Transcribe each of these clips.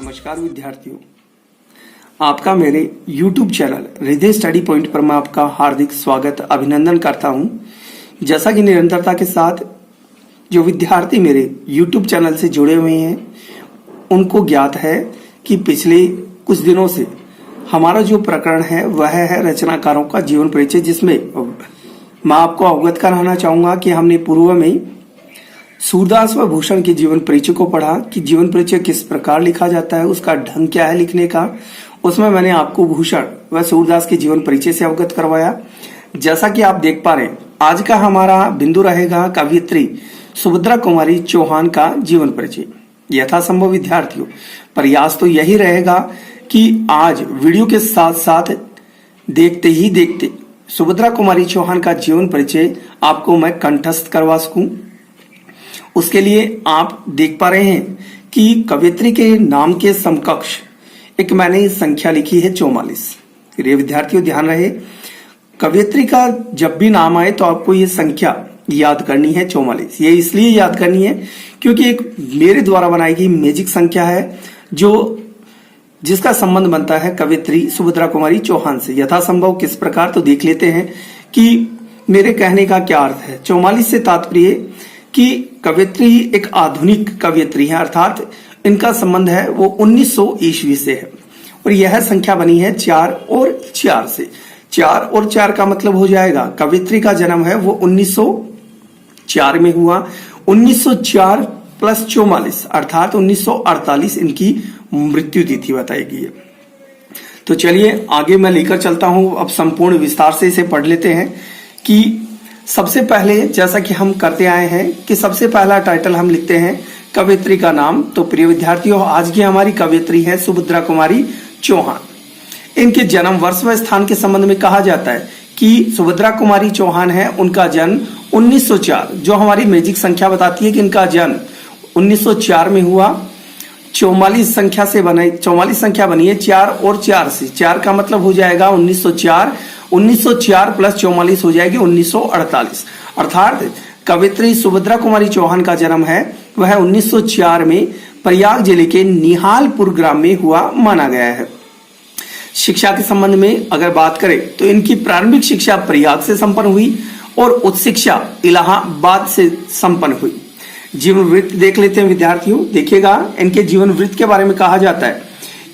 नमस्कार विद्यार्थियों, आपका मेरे YouTube चैनल हृदय स्टडी पॉइंट पर मैं आपका हार्दिक स्वागत अभिनंदन करता हूं। जैसा कि निरंतरता के साथ जो विद्यार्थी मेरे YouTube चैनल से जुड़े हुए हैं उनको ज्ञात है कि पिछले कुछ दिनों से हमारा जो प्रकरण है वह है रचनाकारों का जीवन परिचय, जिसमें मैं आपको अवगत कराना चाहूंगा कि हमने पूर्व में सूरदास व भूषण के जीवन परिचय को पढ़ा कि जीवन परिचय किस प्रकार लिखा जाता है, उसका ढंग क्या है लिखने का। उसमें मैंने आपको भूषण व सूरदास के जीवन परिचय से अवगत करवाया। जैसा कि आप देख पा रहे हैं, आज का हमारा बिंदु रहेगा कवयित्री सुभद्रा कुमारी चौहान का जीवन परिचय। यथासंभव विद्यार्थियों, प्रयास तो यही रहेगा कि आज वीडियो के साथ साथ देखते ही देखते सुभद्रा कुमारी चौहान का जीवन परिचय आपको मैं कंठस्थ करवा सकूं। उसके लिए आप देख पा रहे हैं कि कवयित्री के नाम के समकक्ष एक मैंने संख्या लिखी है 44। ये विद्यार्थियों ध्यान रहे, कवयित्री का जब भी नाम आए तो आपको ये संख्या याद करनी है 44। ये इसलिए याद करनी है क्योंकि एक मेरे द्वारा बनाई गई मैजिक संख्या है जिसका संबंध बनता है कवयित्री सुभद्रा कुमारी चौहान से। यथासंभव किस प्रकार, तो देख लेते हैं कि मेरे कहने का क्या अर्थ है। 44 से तात्पर्य कि कवयित्री एक आधुनिक कवयित्री है, अर्थात इनका संबंध है वो 1900 ईस्वी से है और यह संख्या बनी है 4 और 4 से। 4 और 4 का मतलब हो जाएगा कवयित्री का जन्म है वो 1904 में हुआ। 1904 प्लस 44 अर्थात 1948 इनकी मृत्यु तिथि बताएगी है। तो चलिए आगे मैं लेकर चलता हूं, अब संपूर्ण विस्तार से इसे पढ़ लेते हैं कि सबसे पहले जैसा कि हम करते आए हैं कि सबसे पहला टाइटल हम लिखते हैं कवयित्री का नाम। तो प्रिय विद्यार्थियों, आज की हमारी कवयित्री है सुभद्रा कुमारी चौहान। इनके जन्म वर्ष व स्थान के संबंध में कहा जाता है कि सुभद्रा कुमारी चौहान है, उनका जन्म 1904, जो हमारी मैजिक संख्या बताती है कि इनका जन्म 1904 में हुआ। 44 संख्या से बने, 44 संख्या बनी है 4 और 4 से। 4 का मतलब हो जाएगा 1904, 1904 प्लस 44 हो जाएगी 1948। अर्थात कवयित्री सुभद्रा कुमारी चौहान का जन्म है वह 1904 में प्रयाग जिले के निहालपुर ग्राम में हुआ माना गया है। शिक्षा के संबंध में अगर बात करें तो इनकी प्रारंभिक शिक्षा प्रयाग से संपन्न हुई और उच्च शिक्षा इलाहाबाद से संपन्न हुई। जीवन वृत्त देख लेते हैं विद्यार्थियों। देखिएगा, इनके जीवन वृत्त के बारे में कहा जाता है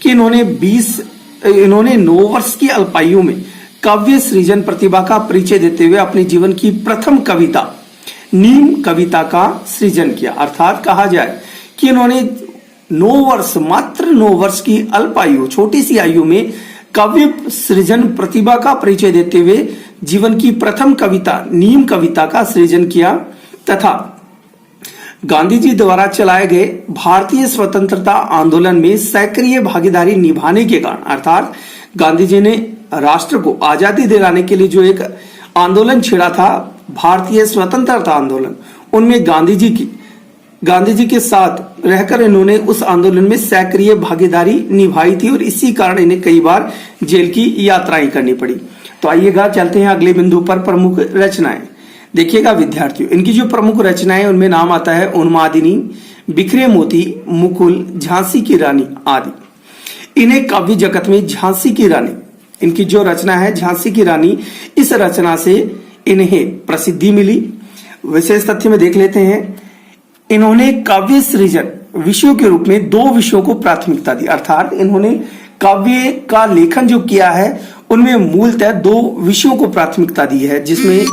कि इन्होंने 9 वर्ष की अल्पायु में काव्य सृजन प्रतिभा का परिचय देते हुए अपने जीवन की प्रथम कविता नीम कविता का सृजन किया। अर्थात कहा जाए कि इन्होंने 9 वर्ष की अल्पायु, छोटी सी आयु में काव्य सृजन प्रतिभा का परिचय देते हुए जीवन की प्रथम कविता नीम कविता का सृजन किया तथा गांधी जी द्वारा चलाए गए भारतीय स्वतंत्रता आंदोलन में सक्रिय भागीदारी निभाने के कारण, अर्थात गांधी जी ने राष्ट्र को आजादी दिलाने के लिए जो एक आंदोलन छेड़ा था, भारतीय स्वतंत्रता आंदोलन, उनमें गांधी जी के साथ रहकर इन्होंने उस आंदोलन में सक्रिय भागीदारी निभाई थी और इसी कारण इन्हें कई बार जेल की यात्राएं करनी पड़ी। तो आइएगा चलते हैं अगले बिंदु पर, प्रमुख रचनाएं। देखिएगा विद्यार्थियों, इनकी जो प्रमुख रचनाएं उनमें नाम आता है उन्मादिनी, बिखरे मोती, मुकुल, झांसी की रानी आदि। इन्हें काव्य जगत में झांसी की रानी, इनकी जो रचना है झांसी की रानी, इस रचना से इन्हें प्रसिद्धि मिली। विशेष तथ्य में देख लेते हैं, इन्होंने काव्य सृजन विषयों के रूप में 2 विषयों को प्राथमिकता दी। अर्थात इन्होंने काव्य का लेखन जो किया है उनमें मूलतः 2 विषयों को प्राथमिकता दी है, जिसमें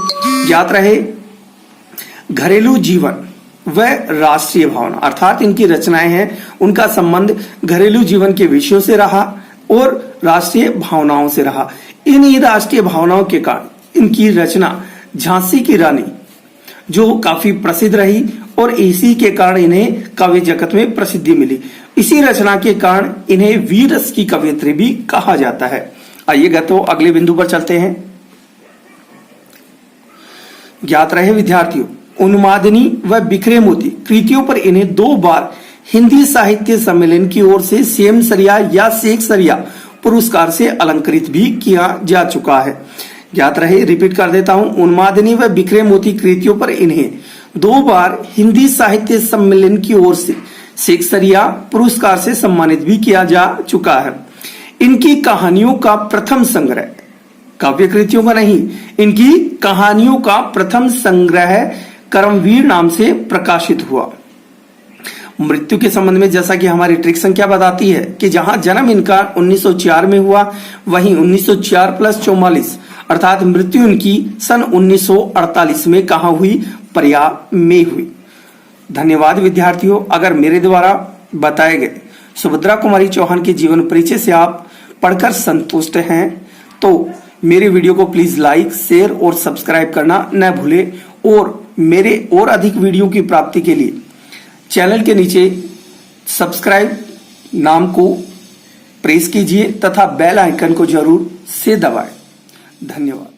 ज्ञात रहे घरेलू जीवन व राष्ट्रीय भावना। अर्थात इनकी रचनाएं हैं उनका संबंध घरेलू जीवन के विषयों से रहा और राष्ट्रीय भावनाओं से रहा। इन्हीं राष्ट्रीय भावनाओं के कारण इनकी रचना झांसी की रानी जो काफी प्रसिद्ध रही और इसी के कारण इन्हें काव्य जगत में प्रसिद्धि मिली। इसी रचना के कारण इन्हें वीर रस की कवयित्री भी कहा जाता है। आइएगा तो अगले बिंदु पर चलते हैं। ज्ञात रहे विद्यार्थियों, उन्मादिनी व बिखरे मोती कृतियों पर इन्हें 2 बार हिंदी साहित्य सम्मेलन की ओर से सेमसरिया या शेखसरिया पुरस्कार से अलंकृत भी किया जा चुका है। ज्ञात रहे, रिपीट कर देता हूं, उन्मादिनी व बिखरे मोती कृतियों पर इन्हें 2 बार हिंदी साहित्य सम्मेलन की ओर से शेक्सपियर पुरस्कार से सम्मानित भी किया जा चुका है। इनकी कहानियों का प्रथम संग्रह, काव्य कृतियों का नहीं, इनकी कहानियों का प्रथम संग्रह कर्मवीर नाम से प्रकाशित हुआ। मृत्यु के संबंध में जैसा कि हमारी ट्रिक संख्या बताती है कि जहां जन्म इनका 1904 में हुआ, वहीं 1904 + 44 अर्थात मृत्यु इनकी सन 1948 में कहां हुई? प्रयाग में हुई। धन्यवाद विद्यार्थियों। अगर मेरे द्वारा बताए गए सुभद्रा कुमारी चौहान के जीवन परिचय से आप पढ़कर संतुष्ट हैं तो मेरे वीडियो को प्लीज लाइक, शेयर और सब्सक्राइब करना न भूलें और मेरे और अधिक वीडियो की प्राप्ति के लिए चैनल के नीचे सब्सक्राइब नाम को प्रेस कीजिए तथा बेल आइकन को जरूर से दबाएं। धन्यवाद।